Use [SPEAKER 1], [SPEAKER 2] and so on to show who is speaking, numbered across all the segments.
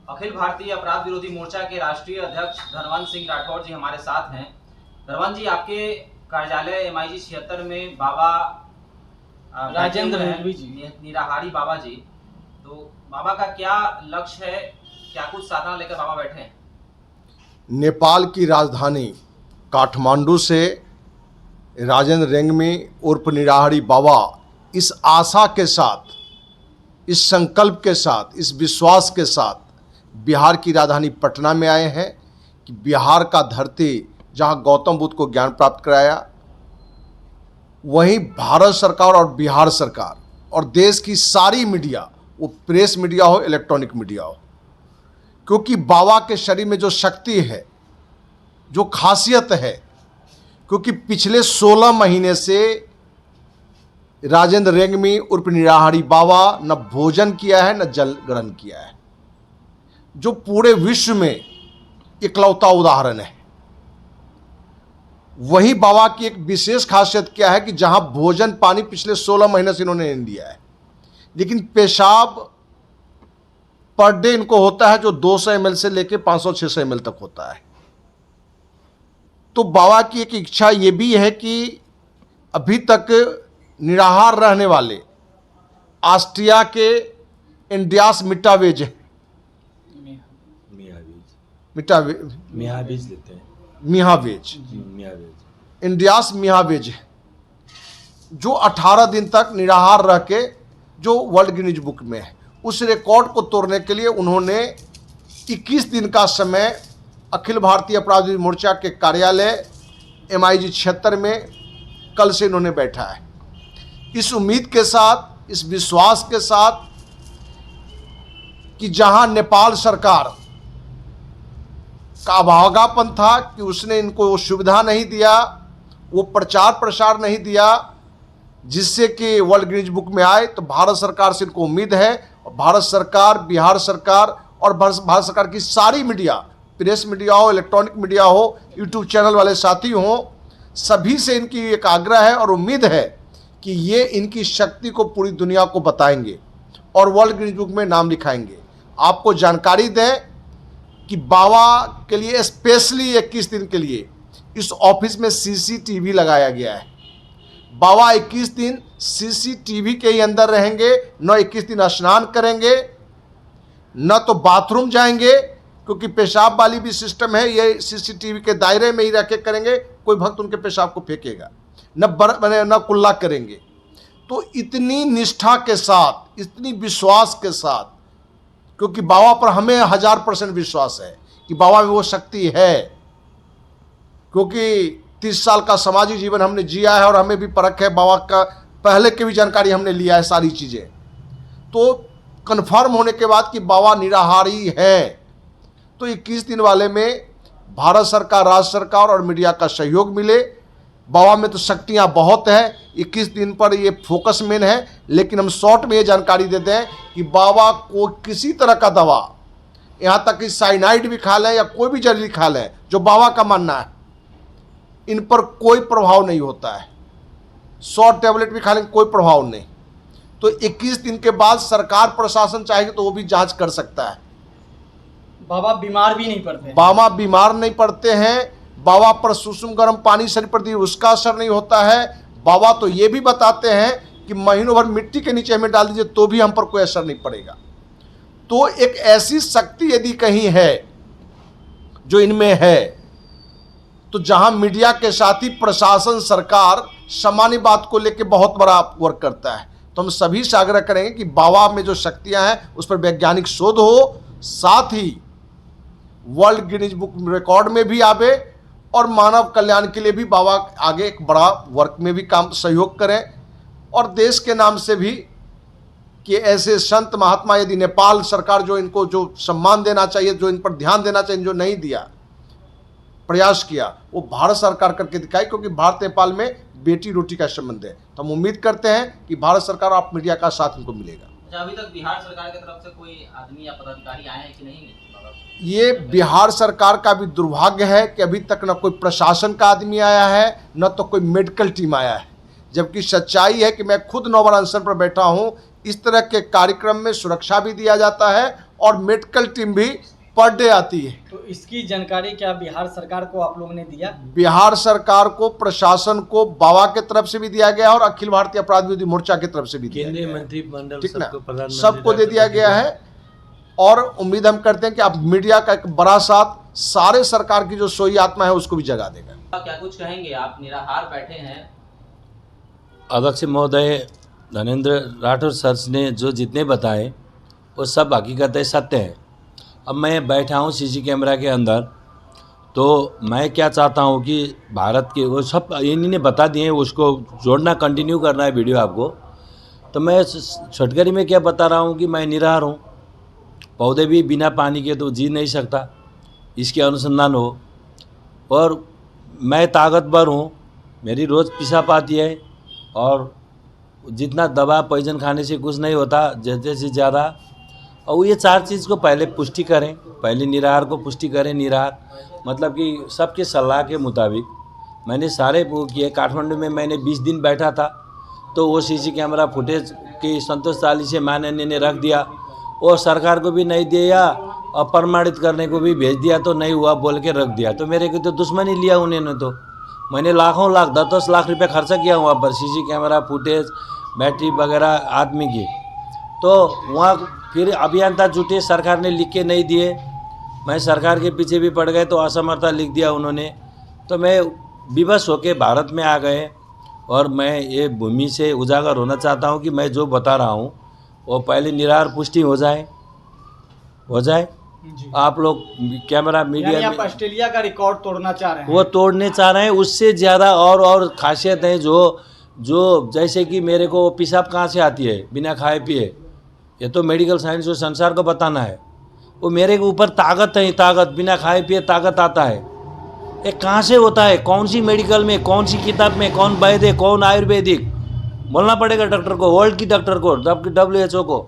[SPEAKER 1] अखिल भारतीय अपराध विरोधी मोर्चा के राष्ट्रीय अध्यक्ष धनवंत सिंह राठौर जी हमारे साथ हैं। धनवंत जी, आपके कार्यालय MIG 76 में बाबा
[SPEAKER 2] राजेंद्र
[SPEAKER 1] निराहारी बाबा जी, तो बाबा का क्या लक्ष्य है, क्या कुछ साधना लेकर बाबा बैठे हैं?
[SPEAKER 3] नेपाल की राजधानी काठमांडू से राजेंद्र रेंगमी उर्फ निराहारी बाबा इस आशा के साथ, इस संकल्प के साथ, इस विश्वास के साथ बिहार की राजधानी पटना में आए हैं कि बिहार का धरती जहां गौतम बुद्ध को ज्ञान प्राप्त कराया, वहीं भारत सरकार और बिहार सरकार और देश की सारी मीडिया, वो प्रेस मीडिया हो, इलेक्ट्रॉनिक मीडिया हो, क्योंकि बाबा के शरीर में जो शक्ति है, जो खासियत है, क्योंकि पिछले 16 महीने से राजेंद्र रेंगमी उर्फ निराहारी बाबा न भोजन किया है न जल ग्रहण किया है, जो पूरे विश्व में इकलौता उदाहरण है। वही बाबा की एक विशेष खासियत क्या है कि जहां भोजन पानी पिछले 16 महीने से इन्होंने नहीं लिया है, लेकिन पेशाब पर डे इनको होता है जो 200 ml से लेकर 500-600 ml तक होता है। तो बाबा की एक इच्छा ये भी है कि अभी तक निराहार रहने वाले ऑस्ट्रिया के इंडियास मिटावेज इंडियास मिहावेज, जो 18 दिन तक निराहार रह के जो वर्ल्ड गिनीज बुक में है, उस रिकॉर्ड को तोड़ने के लिए उन्होंने 21 दिन का समय अखिल भारतीय अपराध विरोधी मोर्चा के कार्यालय MIG 76 में कल से इन्होंने बैठा है, इस उम्मीद के साथ, इस विश्वास के साथ कि जहां नेपाल सरकार का अभागापन था कि उसने इनको वो सुविधा नहीं दिया, वो प्रचार प्रसार नहीं दिया जिससे कि वर्ल्ड गिनीज बुक में आए, तो भारत सरकार से इनको उम्मीद है। और भारत सरकार, बिहार सरकार और भारत सरकार की सारी मीडिया, प्रेस मीडिया हो, इलेक्ट्रॉनिक मीडिया हो, यूट्यूब चैनल वाले साथी हों, सभी से इनकी एक आग्रह है और उम्मीद है कि ये इनकी शक्ति को पूरी दुनिया को बताएंगे और वर्ल्ड गिनीज बुक में नाम लिखाएंगे। आपको जानकारी दें कि बाबा के लिए स्पेशली 21 दिन के लिए इस ऑफिस में CCTV लगाया गया है। बाबा 21 दिन CCTV के ही अंदर रहेंगे, न 21 दिन स्नान करेंगे, न तो बाथरूम जाएंगे, क्योंकि पेशाब वाली भी सिस्टम है, ये CCTV के दायरे में ही रह के करेंगे, कोई भक्त उनके पेशाब को फेंकेगा न कुल्ला करेंगे। तो इतनी निष्ठा के साथ, इतनी विश्वास के साथ, क्योंकि बाबा पर हमें 1000% विश्वास है कि बाबा में वो शक्ति है, क्योंकि 30 साल का सामाजिक जीवन हमने जिया है और हमें भी परख है, बाबा का पहले की भी जानकारी हमने लिया है सारी चीज़ें। तो कन्फर्म होने के बाद कि बाबा निराहारी है, तो 21 दिन वाले में भारत सरकार, राज्य सरकार और मीडिया का सहयोग मिले। बाबा में तो शक्तियाँ बहुत हैं, 21 दिन पर ये फोकस मेन है, लेकिन हम शॉर्ट में ये जानकारी देते हैं कि बाबा को किसी तरह का दवा, यहाँ तक कि साइनाइड भी खा लें या कोई भी जहरीली खा लें, जो बाबा का मानना है, इन पर कोई प्रभाव नहीं होता है। 100 टैबलेट भी खा लें, कोई प्रभाव नहीं। तो 21 दिन के बाद सरकार प्रशासन चाहेगी तो वो भी जांच कर सकता है।
[SPEAKER 2] बाबा बीमार भी नहीं पड़ते,
[SPEAKER 3] बाबा बीमार नहीं पड़ते हैं। बाबा पर सुसुम गर्म पानी शरीर पर दिए उसका असर नहीं होता है। बाबा तो ये भी बताते हैं कि महीनों भर मिट्टी के नीचे हमें डाल दीजिए तो भी हम पर कोई असर नहीं पड़ेगा। तो एक ऐसी शक्ति यदि कहीं है जो इनमें है, तो जहां मीडिया के साथ ही प्रशासन, सरकार सामान्य बात को लेकर बहुत बड़ा वर्क करता है, तो हम सभी से आग्रह करेंगे कि बाबा में जो शक्तियां हैं उस पर वैज्ञानिक शोध हो, साथ ही वर्ल्ड गिनीज बुक रिकॉर्ड में भी आवे और मानव कल्याण के लिए भी बाबा आगे एक बड़ा वर्क में भी काम सहयोग करें, और देश के नाम से भी कि ऐसे संत महात्मा, यदि नेपाल सरकार जो इनको जो सम्मान देना चाहिए, जो इन पर ध्यान देना चाहिए, जो नहीं दिया, प्रयास किया, वो भारत सरकार करके दिखाई, क्योंकि भारत नेपाल में बेटी रोटी का संबंध है। तो हम उम्मीद करते हैं कि भारत सरकार और मीडिया का साथ इनको मिलेगा।
[SPEAKER 1] अभी तक बिहार सरकार की तरफ से कोई आदमी या पदाधिकारी आए हैं कि नहीं?
[SPEAKER 3] ये बिहार सरकार का भी दुर्भाग्य है कि अभी तक न कोई प्रशासन का आदमी आया है, न तो कोई मेडिकल टीम आया है, जबकि सच्चाई है कि मैं खुद 9 बार अनशन पर बैठा हूँ। इस तरह के कार्यक्रम में सुरक्षा भी दिया जाता है और मेडिकल टीम भी पर डे आती है।
[SPEAKER 2] तो इसकी जानकारी क्या बिहार सरकार को आप लोगों ने दिया?
[SPEAKER 3] बिहार सरकार को, प्रशासन को, बाबा के तरफ से भी दिया गया और अखिल भारतीय अपराध विरोधी मोर्चा की तरफ से भी दिया
[SPEAKER 4] केंद्रीय
[SPEAKER 3] गया है।
[SPEAKER 4] मंत्रिमंडल
[SPEAKER 3] ठीक ना,
[SPEAKER 4] सबको प्रधानमंत्री
[SPEAKER 3] सबको दे दिया गया है। और उम्मीद हम करते हैं कि अब मीडिया का एक बड़ा साथ सारे सरकार की जो सोई आत्मा है उसको भी जगा देगा।
[SPEAKER 1] क्या कुछ कहेंगे, आप निराहार बैठे हैं?
[SPEAKER 4] अध्यक्ष महोदय धनेंद्र राठौर सर ने जो जितने बताए वो सब हकीकत है, सत्य है। अब मैं बैठा हूँ सीसी कैमरा के अंदर, तो मैं क्या चाहता हूँ कि भारत के वो सब इन्हीं बता दिए, उसको जोड़ना कंटिन्यू करना है वीडियो आपको। तो मैं छटकरी में क्या बता रहा हूँ कि मैं निराहार हूँ, पौधे भी बिना पानी के तो जी नहीं सकता, इसके अनुसंधान हो। और मैं ताकतवर हूँ, मेरी रोज़ पेशाब आती है और जितना दवा पॉइजन खाने से कुछ नहीं होता, ज़्यादा से ज़्यादा। और ये चार चीज़ को पहले पुष्टि करें, पहले निराहार को पुष्टि करें। निराहार मतलब कि सबके सलाह के मुताबिक मैंने सारे वो किए। काठमांडू में मैंने 20 दिन बैठा था, तो वो सीसी कैमरा फुटेज की संतोषशाली से माननीय ने रख दिया और सरकार को भी नहीं दिया और प्रमाणित करने को भी भेज दिया, तो नहीं हुआ बोल के रख दिया। तो मेरे को तो दुश्मनी लिया उन्होंने। तो मैंने लाखों लाख 10-10 लाख रुपये खर्चा किया वहाँ पर सीसी कैमरा फुटेज, बैटरी वगैरह आदमी की। तो वहाँ फिर अभियंता जुटे, सरकार ने लिख के नहीं दिए, मैं सरकार के पीछे भी पड़ गए, तो असमर्थता लिख दिया उन्होंने। तो मैं विवश होकर भारत में आ गए और मैं ये भूमि से उजागर होना चाहता हूँ कि मैं जो बता रहा हूँ वो पहले निराहार पुष्टि हो जाए
[SPEAKER 2] जी।
[SPEAKER 4] आप लोग कैमरा मीडिया
[SPEAKER 2] यानी आप
[SPEAKER 4] में
[SPEAKER 2] ऑस्ट्रेलिया का रिकॉर्ड तोड़ना चाह रहे हैं?
[SPEAKER 4] वो तोड़ने चाह रहे हैं। उससे ज़्यादा और खासियत है जो जैसे कि मेरे को पेशाब कहाँ से आती है बिना खाए पिए, ये तो मेडिकल साइंस और संसार को बताना है। वो मेरे के ऊपर ताकत है, ताकत बिना खाए पिए ताकत आता है। ये कहाँ से होता है, कौन सी मेडिकल में, कौन सी किताब में, कौन वैद्य, कौन आयुर्वेदिक, बोलना पड़ेगा डॉक्टर को, वर्ल्ड की डॉक्टर को, WHO को,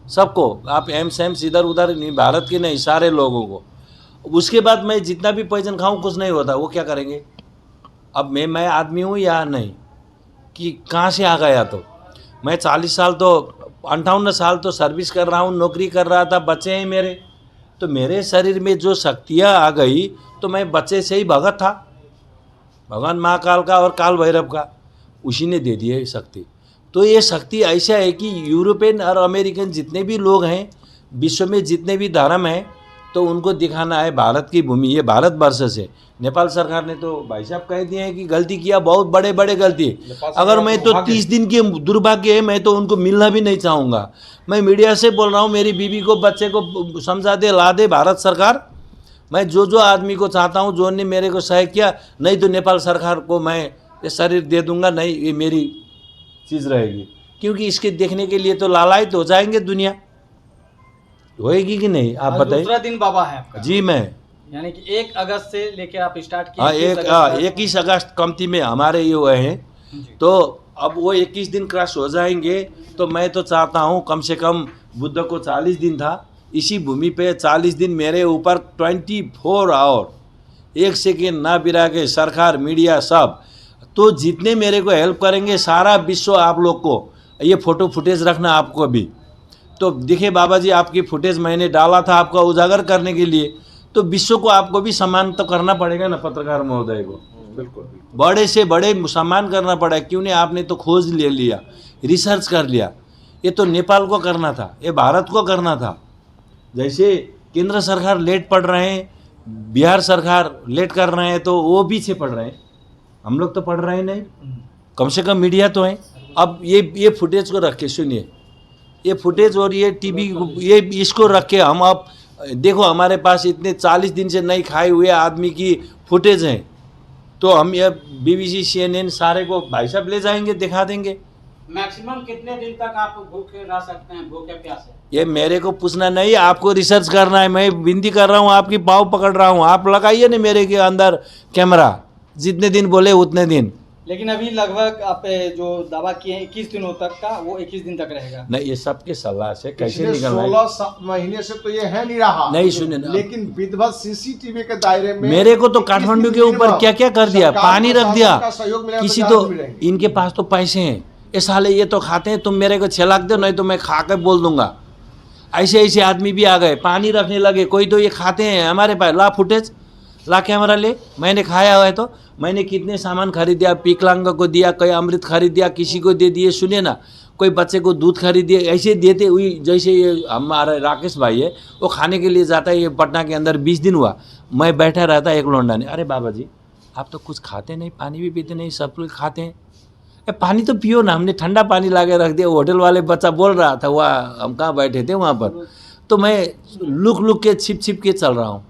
[SPEAKER 4] सबको। आप एम्स इधर उधर नहीं, भारत के नहीं, सारे लोगों को। उसके बाद मैं जितना भी पॉइजन खाऊं कुछ नहीं होता। वो क्या करेंगे? अब मैं आदमी हूँ या नहीं कि कहाँ से आ गया? तो मैं 40 साल तो 58 साल तो सर्विस कर रहा हूँ, नौकरी कर रहा था, बच्चे हैं मेरे। तो मेरे शरीर में जो शक्तियाँ आ गई तो मैं बच्चे से ही भगत था, भगवान महाकाल का और काल भैरव का, उसी ने दे दी है शक्ति। तो ये शक्ति ऐसा है कि यूरोपियन और अमेरिकन जितने भी लोग हैं, विश्व में जितने भी धर्म हैं, तो उनको दिखाना है भारत की भूमि, ये भारतवर्ष से। नेपाल सरकार ने तो भाई साहब कह दिए हैं कि गलती किया, बहुत बड़े बड़े गलती। अगर मैं तो 30 दिन के दुर्भाग्य है, मैं तो उनको मिलना भी नहीं चाहूँगा। मैं मीडिया से बोल रहा हूँ, मेरी बीवी को, बच्चे को समझा दे, ला दे भारत सरकार। मैं जो आदमी को चाहता हूँ, जो ने मेरे को सहयोग किया, नहीं तो नेपाल सरकार को मैं ये शरीर दे दूँगा, नहीं ये मेरी चीज़ रहेगी। क्योंकि इसके देखने के लिए तो लालायित हो जाएंगे, दुनिया होएगी कि नहीं, आप बताइए।
[SPEAKER 2] दूसरा दिन बाबा है आपका?
[SPEAKER 4] जी, मैं
[SPEAKER 2] यानी कि 1 अगस्त से लेके आप स्टार्ट किए?
[SPEAKER 4] हाँ, 21 अगस्त कमती में हमारे ये हुए हैं। तो अब वो 21 दिन क्रॉस हो जाएंगे, तो मैं तो चाहता हूँ कम से कम, बुद्ध को 40 दिन था, इसी भूमि पे 40 दिन मेरे ऊपर 24 आवर 1 सेकेंड ना बिरा के सरकार, मीडिया सब, तो जितने मेरे को हेल्प करेंगे, सारा विश्व आप लोग को ये फ़ोटो फुटेज रखना आपको भी। तो देखिए बाबा जी, आपकी फुटेज मैंने डाला था आपका उजागर करने के लिए, तो विश्व को आपको भी सम्मान तो करना पड़ेगा ना, पत्रकार महोदय को।
[SPEAKER 3] बिल्कुल
[SPEAKER 4] बड़े से बड़े सम्मान करना पड़ा। क्यों नहीं? आपने तो खोज ले लिया, रिसर्च कर लिया। ये तो नेपाल को करना था, ये भारत को करना था। जैसे केंद्र सरकार लेट पढ़ रहे हैं, बिहार सरकार लेट कर रहे हैं, तो वो पीछे पढ़ रहे हैं, हम लोग तो पढ़ रहे हैं नहीं, कम से कम मीडिया तो है। अब ये फुटेज को रख के सुनिए, ये फुटेज और ये टीवी, ये इसको रख के हम, अब देखो हमारे पास इतने 40 दिन से नहीं खाए हुए आदमी की फुटेज हैं, तो हम ये BBC CNN सारे को भाई साहब ले जाएंगे, दिखा देंगे।
[SPEAKER 5] मैक्सिमम कितने दिन तक आप भूखे रह सकते हैं, भूखे प्यासे?
[SPEAKER 4] ये मेरे को पूछना नहीं, आपको रिसर्च करना है। मैं विनती कर रहा हूँ, आपकी पाँव पकड़ रहा हूँ, आप लगाइए ना मेरे के अंदर कैमरा, जितने दिन बोले उतने दिन।
[SPEAKER 2] लेकिन अभी लगभग आप जो दावा किए हैं 21 दिनों तक का, वो 21 दिन तक रहेगा?
[SPEAKER 4] नहीं, ये सबके सलाह से कैसे
[SPEAKER 3] पिछले
[SPEAKER 4] निकलना है?
[SPEAKER 3] 16 महीने से तो ये है नहीं रहा।
[SPEAKER 4] नहीं, सुनिए ना,
[SPEAKER 3] लेकिन विधिवत CCTV के दायरे में
[SPEAKER 4] मेरे को तो काठमांडू के ऊपर क्या क्या कर दिया, पानी रख दिया। किसी तो इनके पास तो पैसे हैं, ये साले ये तो खाते हैं, तुम मेरे को 6 लाख दो, नहीं तो मैं खा के बोल दूंगा। ऐसे ऐसे आदमी भी आ गए, पानी रखने लगे, कोई तो ये खाते हैं, हमारे पास ला फुटेज, ला कैमरा ले, मैंने खाया हुआ है तो मैंने कितने सामान खरीद दिया, विकलांग को दिया, कोई अमृत खरीद दिया, किसी को दे दिए, सुनिए ना, कोई बच्चे को दूध खरीद दिए, ऐसे देते हुए। जैसे ये हमारा राकेश भाई है, वो खाने के लिए जाता है, ये पटना के अंदर 20 दिन हुआ, मैं बैठा रहता, एक लौंडा ने, अरे बाबा जी आप तो कुछ खाते नहीं, पानी भी पीते नहीं, सब लोग खाते हैं, पानी तो पियो ना। हमने ठंडा पानी ला के रख दिया, होटल वाले बच्चा बोल रहा था, वह हम कहाँ बैठे थे वहाँ पर, तो मैं लुक के छिप के चल रहा हूँ।